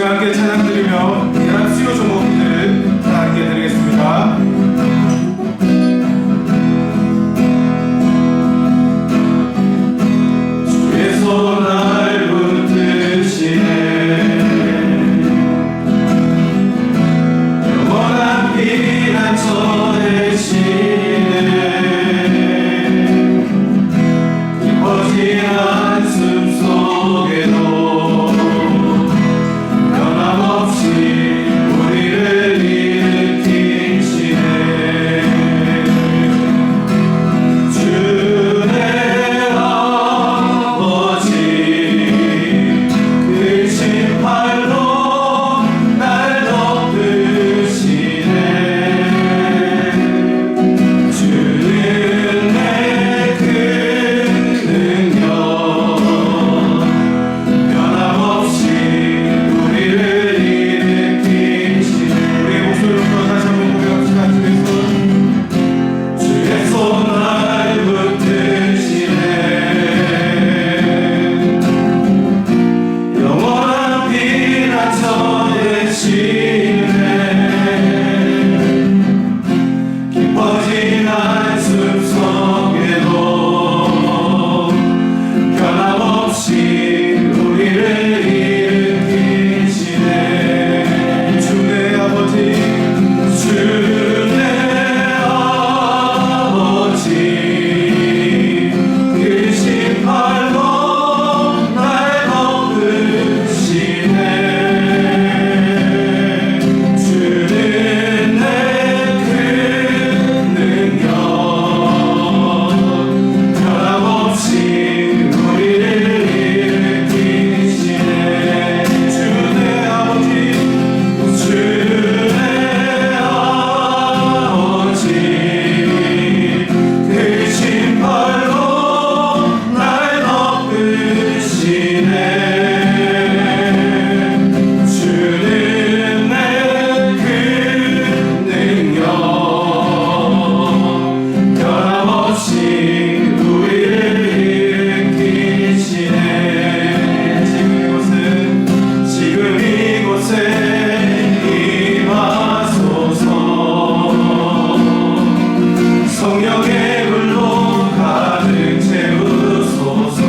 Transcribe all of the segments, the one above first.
시간 함께 찬양 드리며 예람 수요 종목들을 다 함께 드리겠습니다. 주의 손 날 붙드시네 영원한 피난처 되시네 깊어진 한숨 속에도 변함없이 우리를 일으키시네 주의 아버지 크신 팔로 날 덮으시네 주는 내 큰 능력 변함없이 우리를 일으키시네 우리의 목소리로 다시 한번 고백합시다. 주의 손 날 붙드시네 영원한 피난처 되시네 깊어진 한숨 속에도 변함없이 우리를 일으키시네 주의 아버지 주의 아버지 크신 팔로 날 덮으시네 주는 내 큰 능력 변함없이 우리를 일으키시네 주의 아버지 주의 아버지 크신 팔로 날 덮으시네 주는 내 큰 능력 변함없이 우리를 일으키시네 지금 이곳에 임하소서 성령의 불로 가득 채우소서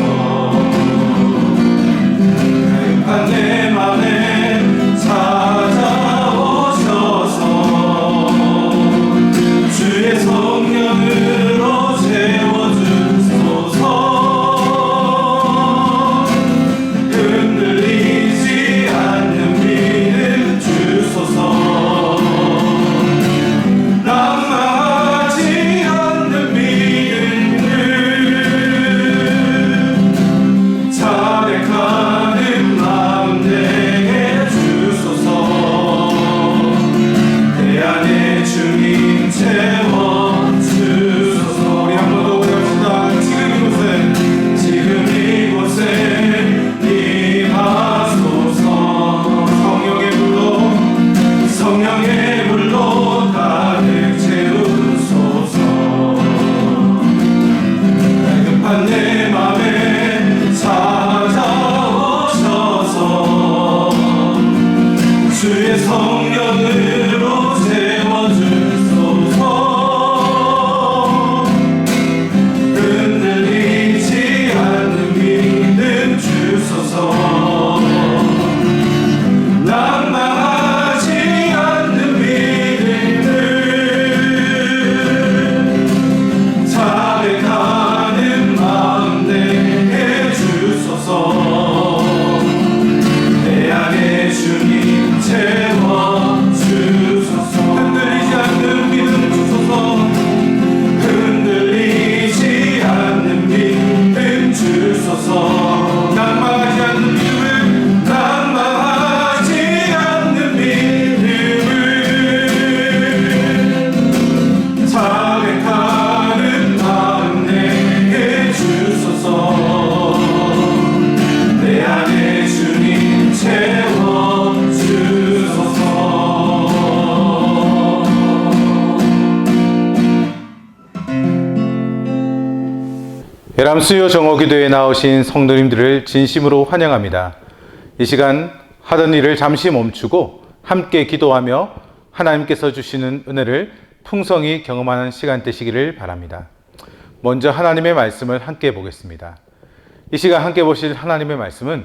가급한 내 맘에 찾아오셔서 주의 성령으로 채워주소서 흔들리지 않는 믿음 주소서 낭망하지 않는 믿음을 자백하는 마음 되게 주소서 내 안에 주님 채워주소서 우리 한 번 더 고백합시다. 지금 이곳에 임하소서 성령의 불로 가득 채우소서 갈급한 내 맘에 찾아오셔서 주의 성령으로 채워주소서 흔들리지 않는 믿음 주소서 낭망하지 않는 믿음을 자백하는 마음 되게 주소서 내 안에 주님 채워주소서 흔들리지 않는 믿음 주소서 흔들리지 않는 믿음 주소서 낭망하지 않는 믿음을 자백하는 마음 내게 주소서 내 안에 주님 채워주소서 예람 수요 정오기도에 나오신 성도님들을 진심으로 환영합니다. 이 시간 하던 일을 잠시 멈추고 함께 기도하며 하나님께서 주시는 은혜를 풍성히 경험하는 시간 되시기를 바랍니다. 먼저 하나님의 말씀을 함께 보겠습니다. 이 시간 함께 보실 하나님의 말씀은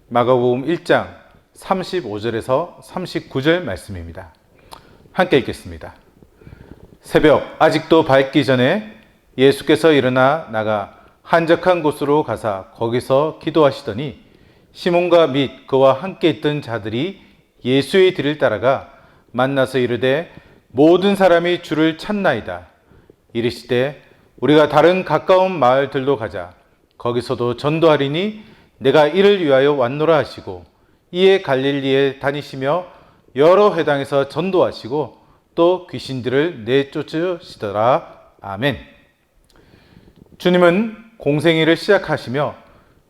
마가복음 1장 35절에서 39절 말씀입니다. 함께 읽겠습니다. 새벽 아직도 밝기 전에 예수께서 일어나 나가 한적한 곳으로 가사 거기서 기도하시더니 시몬과 및 그와 함께 있던 자들이 예수의 뒤를 따라가 만나서 이르되 모든 사람이 주를 찾나이다. 이르시되 우리가 다른 가까운 마을들로 가자. 거기서도 전도하리니 내가 이를 위하여 왔노라 하시고 이에 갈릴리에 다니시며 여러 회당에서 전도하시고 또 귀신들을 내쫓으시더라. 아멘. 주님은 공생애를 시작하시며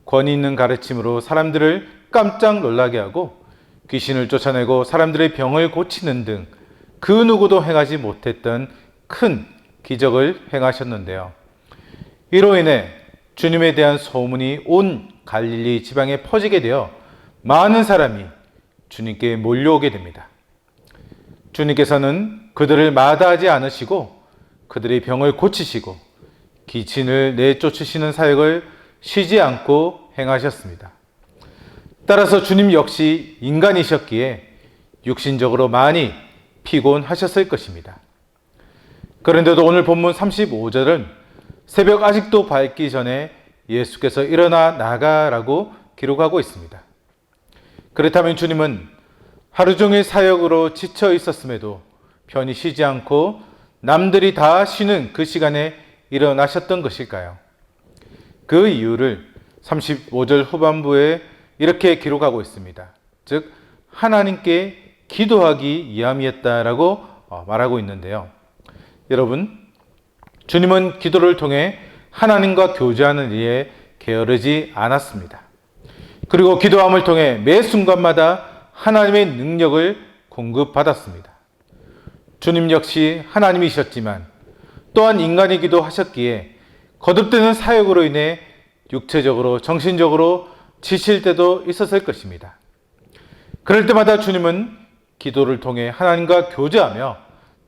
권위 있는 가르침으로 사람들을 깜짝 놀라게 하고 귀신을 쫓아내고 사람들의 병을 고치는 등 그 누구도 행하지 못했던 큰 기적을 행하셨는데요. 이로 인해 주님에 대한 소문이 온 갈릴리 지방에 퍼지게 되어 많은 사람이 주님께 몰려오게 됩니다. 주님께서는 그들을 마다하지 않으시고 그들의 병을 고치시고 귀신을 내쫓으시는 사역을 쉬지 않고 행하셨습니다. 따라서 주님 역시 인간이셨기에 육신적으로 많이 피곤하셨을 것입니다. 그런데도 오늘 본문 35절은 새벽 아직도 밝기 전에 예수께서 일어나 나가라고 기록하고 있습니다. 그렇다면 주님은 하루 종일 사역으로 지쳐 있었음에도 편히 쉬지 않고 남들이 다 쉬는 그 시간에 일어나셨던 것일까요? 그 이유를 35절 후반부에 이렇게 기록하고 있습니다. 즉 하나님께 기도하기 위함이었다라고 말하고 있는데요. 여러분, 주님은 기도를 통해 하나님과 교제하는 일에 게으르지 않았습니다. 그리고 기도함을 통해 매 순간마다 하나님의 능력을 공급받았습니다. 주님 역시 하나님이셨지만 또한 인간이기도 하셨기에 거듭되는 사역으로 인해 육체적으로 정신적으로 지칠 때도 있었을 것입니다. 그럴 때마다 주님은 기도를 통해 하나님과 교제하며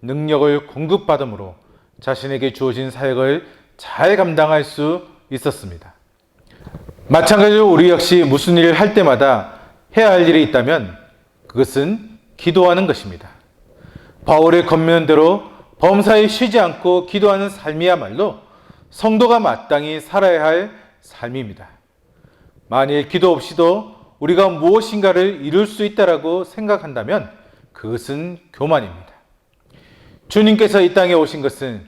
능력을 공급받음으로 자신에게 주어진 사역을 잘 감당할 수 있었습니다. 마찬가지로 우리 역시 무슨 일을 할 때마다 해야 할 일이 있다면 그것은 기도하는 것입니다. 바울의 권면대로 범사에 쉬지 않고 기도하는 삶이야말로 성도가 마땅히 살아야 할 삶입니다. 만일 기도 없이도 우리가 무엇인가를 이룰 수 있다라고 생각한다면 그것은 교만입니다. 주님께서 이 땅에 오신 것은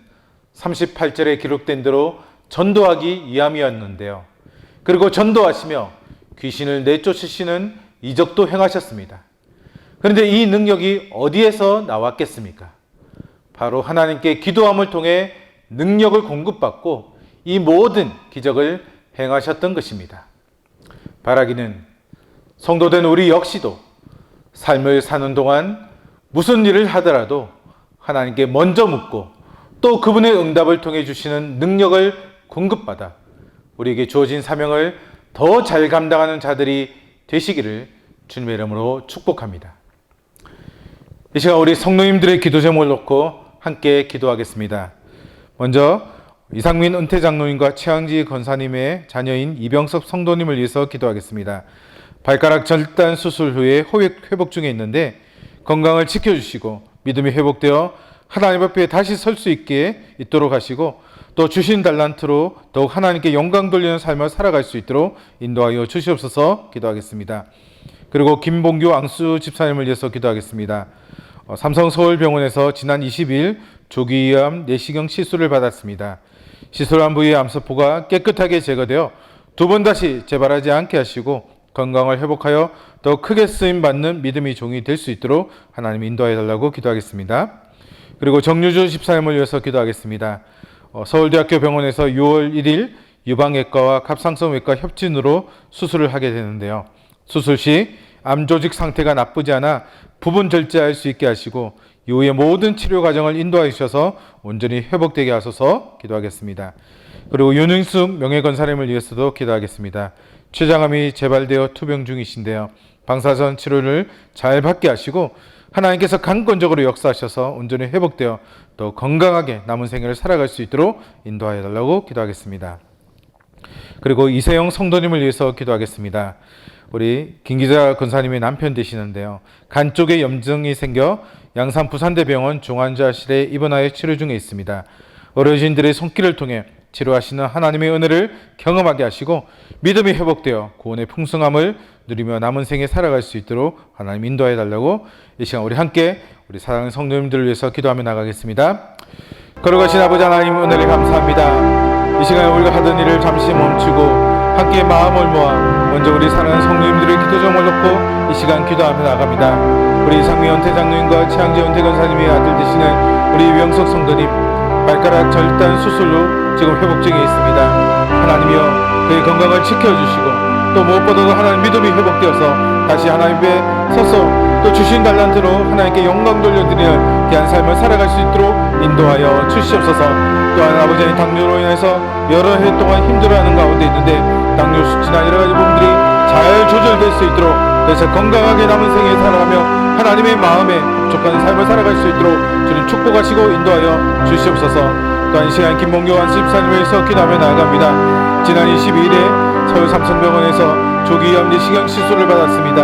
38절에 기록된 대로 전도하기 위함이었는데요. 그리고 전도하시며 귀신을 내쫓으시는 이적도 행하셨습니다. 그런데 이 능력이 어디에서 나왔겠습니까? 바로 하나님께 기도함을 통해 능력을 공급받고 이 모든 기적을 행하셨던 것입니다. 바라기는 성도된 우리 역시도 삶을 사는 동안 무슨 일을 하더라도 하나님께 먼저 묻고 또 그분의 응답을 통해 주시는 능력을 공급받아 우리에게 주어진 사명을 더 잘 감당하는 자들이 되시기를 주님의 이름으로 축복합니다. 이 시간 우리 성도님들의 기도 제목을 놓고 함께 기도하겠습니다. 먼저 이상민 은퇴 장로님과 최양지 권사님의 자녀인 이병섭 성도님을 위해서 기도하겠습니다. 발가락 절단 수술 후에 회복 중에 있는데 건강을 지켜주시고 믿음이 회복되어 하나님 앞에 다시 설 수 있도록 하시고 또 주신 달란트로 더욱 하나님께 영광 돌리는 삶을 살아갈 수 있도록 인도하여 주시옵소서. 기도하겠습니다. 그리고 김봉규 앙수 집사님을 위해서 기도하겠습니다. 삼성 서울병원에서 지난 20일 조기암 내시경 시술을 받았습니다. 시술한 부위의 암세포가 깨끗하게 제거되어 두 번 다시 재발하지 않게 하시고 건강을 회복하여 더 크게 쓰임받는 믿음의 종이 될 수 있도록 하나님 인도해 달라고 기도하겠습니다. 그리고 정유주 집사님을 위해서 기도하겠습니다. 서울대학교 병원에서 6월 1일 유방외과와 갑상선외과 협진으로 수술을 하게 되는데요. 수술 시 암 조직 상태가 나쁘지 않아 부분 절제할 수 있게 하시고 이후의 모든 치료 과정을 인도하여 주셔서 온전히 회복되게 하소서. 기도하겠습니다. 그리고 윤흥숙 명예건사님을 위해서도 기도하겠습니다. 췌장암이 재발되어 투병 중이신데요. 방사선 치료를 잘 받게 하시고 하나님께서 강권적으로 역사하셔서 온전히 회복되어 또 건강하게 남은 생애를 살아갈 수 있도록 인도하여 달라고 기도하겠습니다. 그리고 이세영 성도님을 위해서 기도하겠습니다. 우리 김기자 권사님의 남편 되시는데요. 간 쪽에 염증이 생겨 양산 부산대병원 중환자실에 입원하여 치료 중에 있습니다. 어르신들의 손길을 통해 치료하시는 하나님의 은혜를 경험하게 하시고 믿음이 회복되어 구원의 풍성함을 누리며 남은 생에 살아갈 수 있도록 하나님 인도해 달라고 이 시간 우리 함께 우리 사랑하는 성도님들을 위해서 기도하며 나가겠습니다. 걸어가신 아버지 하나님 은혜를 감사합니다. 이 시간에 우리가 하던 일을 잠시 멈추고 함께 마음을 모아 먼저 우리 사랑하는 성도님들의 기도 제목을 놓고 이 시간 기도하며 나갑니다. 우리 이상미 연태장로님과 최양재 연태권사님의 아들 되시는 우리 유영석 성도님 발가락 절단 수술로 지금 회복 중에 있습니다. 하나님이여 그의 건강을 지켜주시고 또 무엇보다도 하나님 믿음이 회복되어서 다시 하나님 앞에 서서 또 주신 달란트로 하나님께 영광 돌려드리는 귀한 삶을 살아갈 수 있도록 인도하여 주시옵소서. 또한 아버지의 당뇨로 인해서 여러 해 동안 힘들어하는 가운데 있는데 당뇨 수치나 여러 가지 부분들이 잘 조절될 수 있도록 그래서 건강하게 남은 생에 살아가며 하나님의 마음에 족한 삶을 살아갈 수 있도록 주님 축복하시고 인도하여 주시옵소서. 또한 이 시간 김봉교 안수집사님을 위해서 기도하며 나아갑니다. 지난 22일에 서울 삼성병원에서 조기암 내시경 시술을 받았습니다.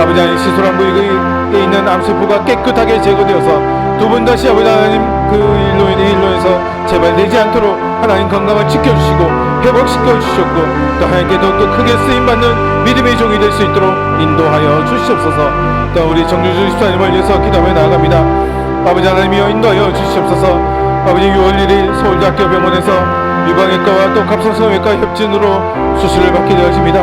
아버지 하나님 시술한 부위에 있는 암세포가 깨끗하게 제거되어서 두 번 다시 아버지 하나님 그 일로 인해서 재발되지 않도록 하나님 건강을 지켜주시고 회복시켜 주셨고 또 하나님께 더욱더 크게 쓰임받는 믿음의 종이 될 수 있도록 인도하여 주시옵소서. 또 우리 정주주 집사님을 위해서 기도하며 나아갑니다. 아버지 하나님이여 인도하여 주시옵소서. 아버지 6월 1일 서울대학교 병원에서 유방외과와 또 갑상선외과 협진으로 수술을 받게 되어집니다.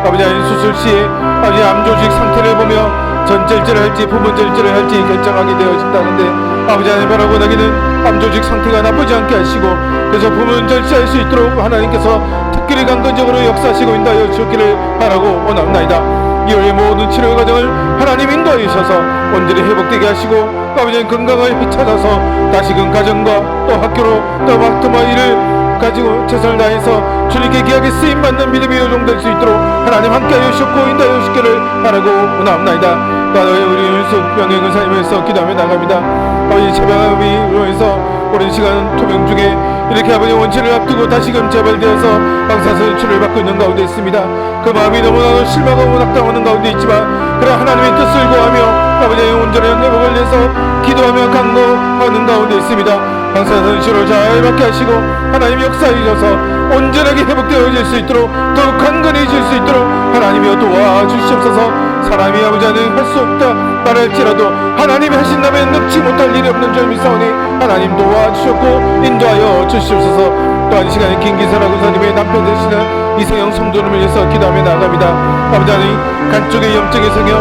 아버지 하나님 수술 시에 아버지 암조직 상태를 보며 전절제를 할지 부분절제를 할지 결정하게 되어진다는데 아버지 하나님 바라고 나기는 암조직 상태가 나쁘지 않게 하시고 그래서 부분절제할 수 있도록 하나님께서 특별히 강건적으로 역사하시고 인도하여 주시기를 바라고 원합나이다. 이후의 모든 치료 과정을 하나님 인도하여 주셔서 온전히 회복되게 하시고 아버지의 건강을 되찾아서 다시금 가정과 또 학교로 또 막토마 일을 가지고 최선을 다해서 주님께 귀하게 쓰임받는 믿음의 요정될 수 있도록 하나님 함께하여 주셨고 인도하여 주시기를 바라고 원합나이다. 또한 우리 윤숙 병행 의사님에서 기도하며 나갑니다. 아버지 재방암으로 해서 오랜 시간 투병 중에 이렇게 아버지 원치를 앞두고 다시금 재발되어서 방사선 치료를 받고 있는 가운데 있습니다. 그 마음이 너무나도 실망하고 낙담하는 가운데 있지만 그래 하나님의 뜻을 구하며 아버지의 온전한 회복을 위해서 기도하며 간구하는 가운데 있습니다. 방사선 치료 잘 받게 하시고 하나님 역사해 주셔서 온전하게 회복되어질 수 있도록 더욱 강건해질 수 있도록 하나님이여 도와주시옵소서. 사람이 아버지 하나님 할 수 없다 말할지라도 하나님이 하신다면 능치 못할 일이 없는 줄 믿사오니 하나님 도와주셨고 인도하여 주시옵소서. 또한 이 시간에 김기사라 군사님의 남편 되시는 이세영 성도님을 위해서 기도하며 나아갑니다. 아버지 하나님 간쪽에 염증이 생겨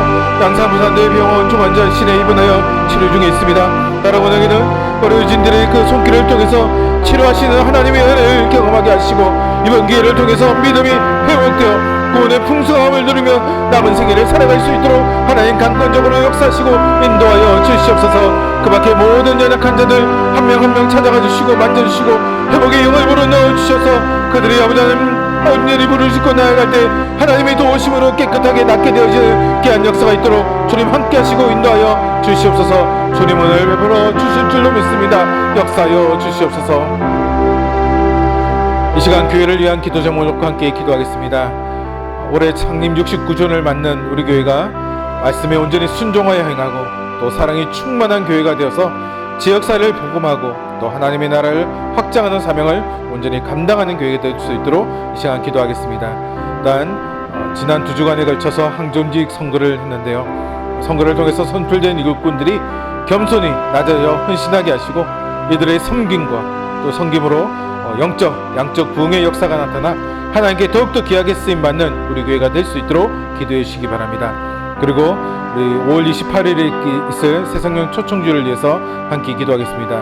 양산부산대 병원 중환자실에 입원하여 치료 중에 있습니다. 따라 원하기는 어르신들의 그 손길을 통해서 치료하시는 하나님의 은혜를 경험하게 하시고 이번 기회를 통해서 믿음이 회복되어 구원의 풍성함을 누리며 남은 생애를 살아갈 수 있도록 하나님 강권적으로 역사하시고 인도하여 주시옵소서. 그 밖에 모든 연약한 자들 한 명 한 명 찾아가 주시고 만져주시고 회복의 영을 불어넣어 주셔서 그들이 아버지 하나님 온전히 부르짖고 나아갈 때 하나님의 도우심으로 깨끗하게 낫게 되어지는 귀한 역사가 있도록 주님 함께 하시고 인도하여 주시옵소서. 주님 오늘 베풀어 주실 줄로 믿습니다. 역사하여 주시옵소서. 이 시간 교회를 위한 기도 제목을 놓고 함께 기도하겠습니다. 올해 창립 69주년을 맞는 우리 교회가 말씀에 온전히 순종하여 행하고 또 사랑이 충만한 교회가 되어서 지역사회를 복음하고 또 하나님의 나라를 확장하는 사명을 온전히 감당하는 교회가 될 수 있도록 이 시간 기도하겠습니다. 일단 지난 2주간에 걸쳐서 항존직 선거를 했는데요. 선거를 통해서 선출된 일꾼들이 겸손히 낮아져 헌신하게 하시고 이들의 섬김과 또 섬김으로 영적, 양적 부흥의 역사가 나타나 하나님께 더욱더 귀하게 쓰임받는 우리 교회가 될 수 있도록 기도해 주시기 바랍니다. 그리고 우리 5월 28일에 있을 새성령 초청주를 위해서 함께 기도하겠습니다.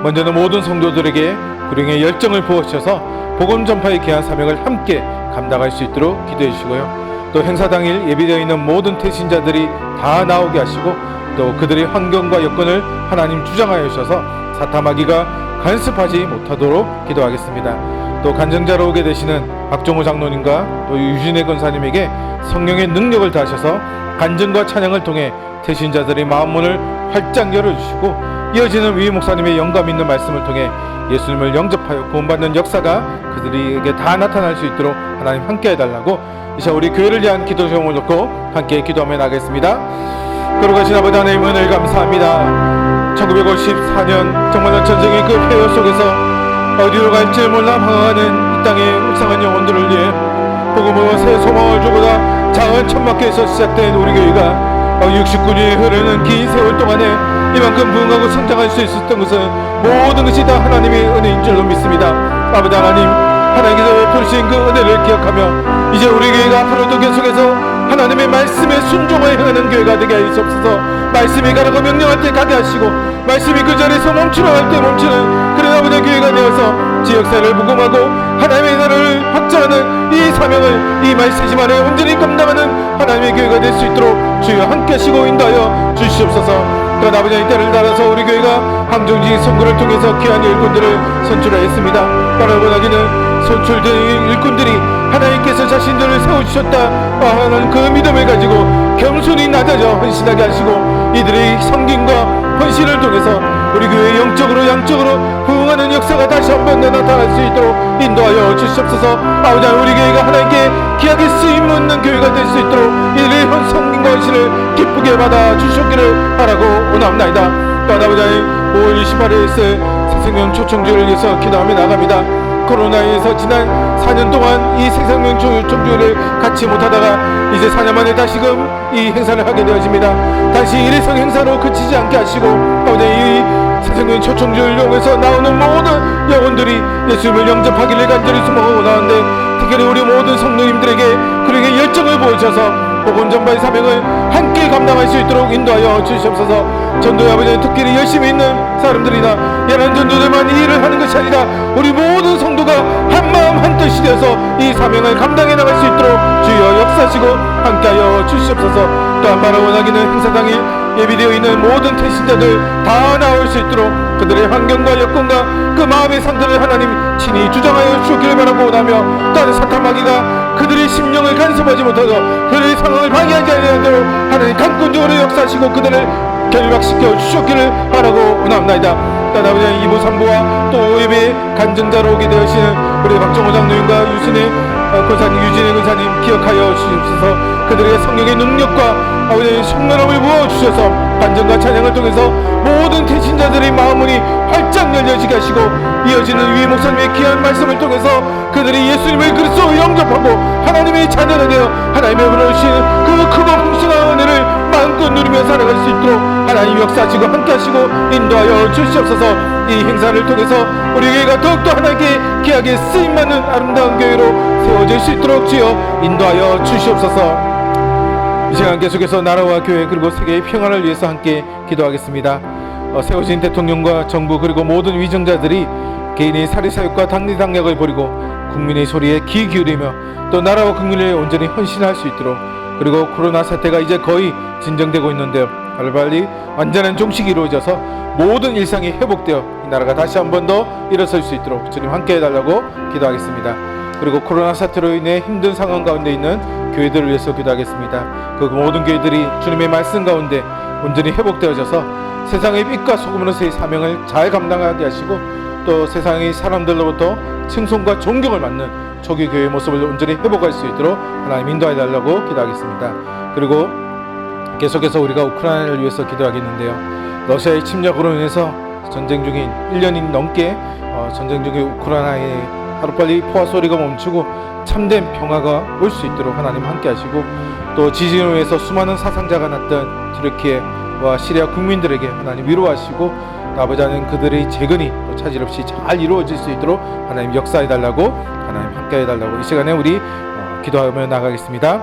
먼저는 모든 성도들에게 구령의 열정을 부어주셔서 복음 전파의 귀한 사명을 함께 감당할 수 있도록 기도해 주시고요. 또 행사 당일 예비되어 있는 모든 태신자들이 다 나오게 하시고 또 그들의 환경과 여건을 하나님 주장하여 주셔서 사타마귀가 간섭하지 못하도록 기도하겠습니다. 또 간증자로 오게 되시는 박종호 장로님과 또 유진혜 권사님에게 성령의 능력을 다하셔서 간증과 찬양을 통해 태신자들의 마음문을 활짝 열어주시고 이어지는 위 목사님의 영감 있는 말씀을 통해 예수님을 영접하여 구원받는 역사가 그들에게 다 나타날 수 있도록 하나님 함께 해달라고 이 시간 우리 교회를 위한 기도 제목을 놓고 함께 기도하며 나가겠습니다. 걸어가신 아버지 하나님의 은혜를 감사합니다. 1954년 정말 전쟁의 그 폐허 속에서 어디로 갈지 몰라 방황하는 이 땅의 울상한 영혼들을 위해 복음으로 새 소망을 주고자 작은 천막교에서 시작된 우리 교회가 69년이 흐르는 긴 세월 동안에 이만큼 부흥하고 성장할 수 있었던 것은 모든 것이 다 하나님의 은혜인 줄로 믿습니다. 아버지 하나님, 하나님께서 베푸신 그 은혜를 기억하며 이제 우리 교회가 앞으로도 계속해서 하나님의 말씀에 순종하여 행하는 교회가 되게 하시옵소서. 말씀이 가라고 명령할 때 가게 하시고 말씀이 그 자리에서 멈추라 할 때 멈추는 그런 아버지의 교회가 되어서 지역사회를 복음하고 하나님의 나라를 확장하는 이 사명을 이 말씀 안에 온전히 감당하는 하나님의 교회가 될 수 있도록 주여 함께 하시고 인도하여 주시옵소서. 또 아버지의 때를 따라서 우리 교회가 항정지 선거를 통해서 귀한 일꾼들을 선출하였습니다. 바라보나기는 선출된 일꾼들이 하나님께서 자신들을 세워주셨다 하는 그 믿음을 가지고 겸손히 낮아져 헌신하게 하시고 이들의 섬김과 헌신을 통해서 우리 교회 영적으로 양적으로 부흥하는 역사가 다시 한번 나타날 수 있도록 인도하여 주시옵소서. 아버지 우리 교회가 하나님께 귀하게 쓰임없는 교회가 될 수 있도록 이들의 섬김과 헌신을 기쁘게 받아 주시기를 바라고 원합나이다. 또 아버지 5월 28일에 있을 새생명 초청주를 위해서 기도하며 나갑니다. 코로나에서 지난 4년 동안 이 새생명 초청주를 갖지 못하다가 이제 4년 만에 다시금 이 행사를 하게 되어집니다. 다시 일회성 행사로 그치지 않게 하시고 아버지 이 새생명 초청주를 이용해서 나오는 모든 영혼들이 예수님을 영접하기를 간절히 소망하고 나오는데 특별히 우리 모든 성도님들에게 그에게 열정을 보여주셔서 복음 전파의 사명을 함께 감당할 수 있도록 인도하여 주시옵소서. 전도의 아버지는 특별히 열심히 있는 사람들이나 예난 전도들만 이 일을 하는 것이 아니라 우리 모든 성도가 한마음 한뜻이 되어서 이 사명을 감당해 나갈 수 있도록 주여 역사하시고 함께하여 주시옵소서. 또한 바라 원하기는 행사 당일 예비되어 있는 모든 태신자들 다 나올 수 있도록 그들의 환경과 여건과 그 마음의 상태를 하나님 친히 주장하여 주시기를 바라고 원하며 다른 사탄 마귀가 그들의 심령을 간섭하지 못하고 그들의 상황을 방해하지 않도록 하나님 강권적으로 역사하시고 그들을 결박시켜 주셨기를 바라고 원합니다. 아버지 2부 3부와 또 5예배 간증자로 오게 되시는 우리 박정호 장로님과 유진의 권사님 유진의 권사님 기억하여 주시옵소서. 그들의 성령의 능력과 아버지의 성만함을 부어주셔서 간증과 찬양을 통해서 모든 태신자들의 마음문이 활짝 열려지게 하시고 이어지는 위 목사님의 귀한 말씀을 통해서 그들이 예수님을 그리스도로 영접하고 하나님의 자녀가 되어 하나님의 부르시는 그 크고 풍성한 은혜를 마음껏 누리며 살아갈 수 있도록 하나님 역사하시고 함께하시고 인도하여 주시옵소서. 이 행사를 통해서 우리 교회가 더욱더 하나님께 귀하게 쓰임받는 아름다운 교회로 세워질 수 있도록 주여 인도하여 주시옵소서. 이 시간 계속해서 나라와 교회 그리고 세계의 평안을 위해서 함께 기도하겠습니다. 세워진 대통령과 정부 그리고 모든 위정자들이 개인의 사리사욕과 당리당략을 버리고 국민의 소리에 귀 기울이며 또 나라와 국민을 온전히 헌신할 수 있도록 그리고 코로나 사태가 이제 거의 진정되고 있는데요. 빨리 완전한 종식이 이루어져서 모든 일상이 회복되어 이 나라가 다시 한 번 더 일어설 수 있도록 주님 함께 해달라고 기도하겠습니다. 그리고 코로나 사태로 인해 힘든 상황 가운데 있는 교회들을 위해서 기도하겠습니다. 그 모든 교회들이 주님의 말씀 가운데 온전히 회복되어져서 세상의 빛과 소금으로서의 사명을 잘 감당하게 하시고 또 세상의 사람들로부터 칭송과 존경을 받는 초기 교회의 모습을 온전히 회복할 수 있도록 하나님 인도해 달라고 기도하겠습니다. 그리고 계속해서 우리가 우크라이나를 위해서 기도하겠는데요. 러시아의 침략으로 인해서 전쟁 중인 1년이 넘게 전쟁 중인 우크라이나에 하루빨리 포화 소리가 멈추고 참된 평화가 올 수 있도록 하나님 함께 하시고 또 지진으로 인해서 수많은 사상자가 났던 튀르키예와 시리아 국민들에게 하나님 위로하시고 아버지 하나님 그들의 재건이 또 차질 없이 잘 이루어질 수 있도록 하나님 역사해 달라고 하나님 함께 해달라고 이 시간에 우리 기도하며 나가겠습니다.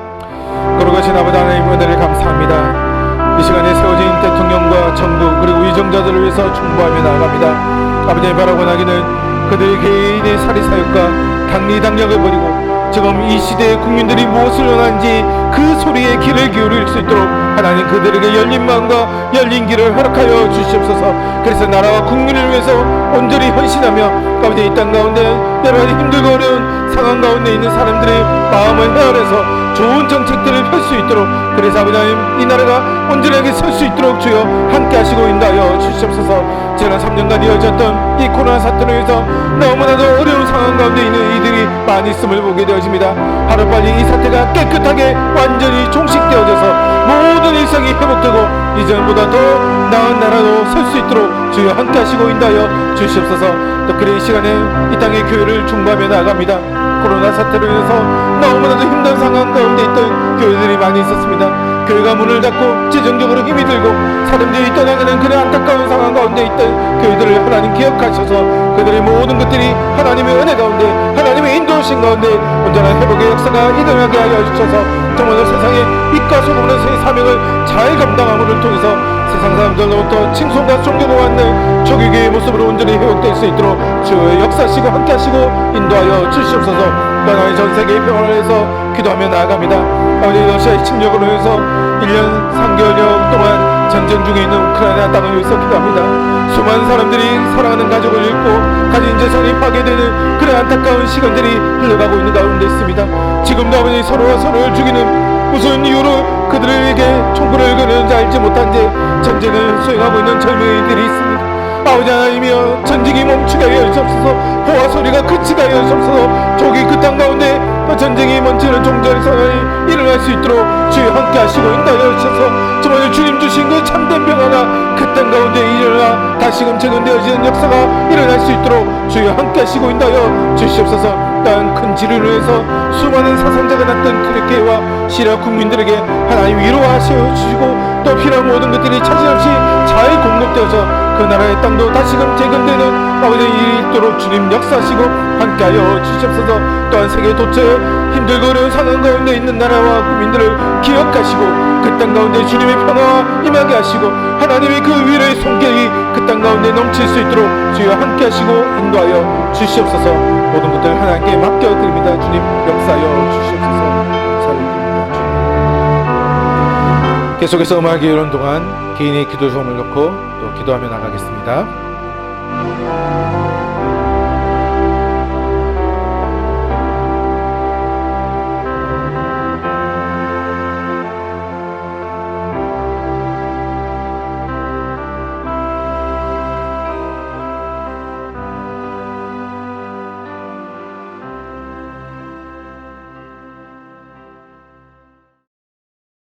거룩하신 아버지 하나님 은혜를 감사합니다. 이 시간에 세워진 대통령과 정부 그리고 위정자들을 위해서 충고하며 나아갑니다. 아버지의 바라고 나기는 그들의 개인의 사리사욕과 당리당략을 버리고 지금 이 시대의 국민들이 무엇을 원하는지 그 소리에 귀를 기울일 수 있도록 하나님 그들에게 열린 마음과 열린 길을 허락하여 주시옵소서. 그래서 나라와 국민을 위해서 온전히 헌신하며 아버지 이 땅 가운데 여러 가지 힘들고 어려운 상황 가운데 있는 사람들의 마음을 헤아려서 좋은 정책들을 펼 수 있도록, 그래서 아버지 하나님 이 나라가 온전하게 설 수 있도록 주여 함께 하시고 인도하여 주시옵소서. 지난 3년간 이어졌던 이 코로나 사태로 인해서 너무나도 어려운 상황 가운데 있는 이들이 많이 있음을 보게 되어집니다. 하루빨리 이 사태가 깨끗하게 완전히 종식되어져서 모든 일상이 회복되고 이전보다 더 나은 나라로 설 수 있도록 주여 함께 하시고 인도하여 주시옵소서. 또 그래 이 시간에 이 땅의 교회를 중보하며 나아갑니다. 코로나 사태로 인해서 너무나도 힘든 상황 가운데 있던 교회들이 많이 있었습니다. 교회가 문을 닫고 재정적으로 힘이 들고 사람들이 떠나가는 그런 안타까운 상황 가운데 있던 교회들을 하나님 기억하셔서 그들의 모든 것들이 하나님의 은혜 가운데 하나님의 인도하신 가운데 온전한 회복의 역사가 일어나게 하여 주셔서 정말 세상의 빛과 소금으로서의 사명을 잘 감당함을 통해서 세상 사람들로부터 칭송과 존경을 받는 조기교회의 모습으로 온전히 회복될 수 있도록 주의 역사하시고 함께 하시고 인도하여 주시옵소서. 하나님 전 세계의 평화를 위해서 기도하며 나아갑니다. 아버지 러시아의 침략으로 해서 1년 3개월여 동안 전쟁 중에 있는 우크라이나 땅을 위해서 기도합니다. 수많은 사람들이 사랑하는 가족을 잃고 가진 재산이 파괴되는 그런 안타까운 시간들이 흘러가고 있는 가운데 있습니다. 지금도 아버지 서로가 서로를 죽이는 무슨 이유로 그들에게 총구를 거는지 알지 못한 채 전쟁을 수행하고 있는 젊은이들이 있습니다. 아버지 하나님이여 전쟁이 멈추게 하여 주옵소서. 호화 소리가 그치게 하여 주옵소서. 조기 그 땅 가운데 전쟁이 멈추는 종전 선언이 일어날 수 있도록 주여 함께 하시고 인도하여 주셔서 정말 주님 주신 그 참된 평화가 그 땅 가운데 일어나 다시금 재건되어지는 역사가 일어날 수 있도록 주여 함께 하시고 인도하여 주시옵소서. 땅 큰 지류를 위해서 수많은 사상자가 났던 트르키예와 시리아 국민들에게 하나님 위로하셔 주시고 또 필요한 모든 것들이 차질 없이 잘 공급되어서 그 나라의 땅도 다시금 재건되는 아버지 일이 있도록 주님 역사하시고 함께하여 주시옵소서. 또한 세계 도처 힘들고 어려운 상황 가운데 있는 나라와 국민들을 기억하시고 그 땅 가운데 주님의 평화와 임하게 하시고 하나님의 그 위로의 손길이 그 땅 가운데 넘칠 수 있도록 주여 함께하시고 인도하여 주시옵소서. 모든 것들 하나님께 맡겨드립니다. 주님 역사하여 주시옵소서. 감사드립니다. 주님. 계속해서 음악이 이런 동안 개인의 기도 소음을 넣고 또 기도하며 나가겠습니다.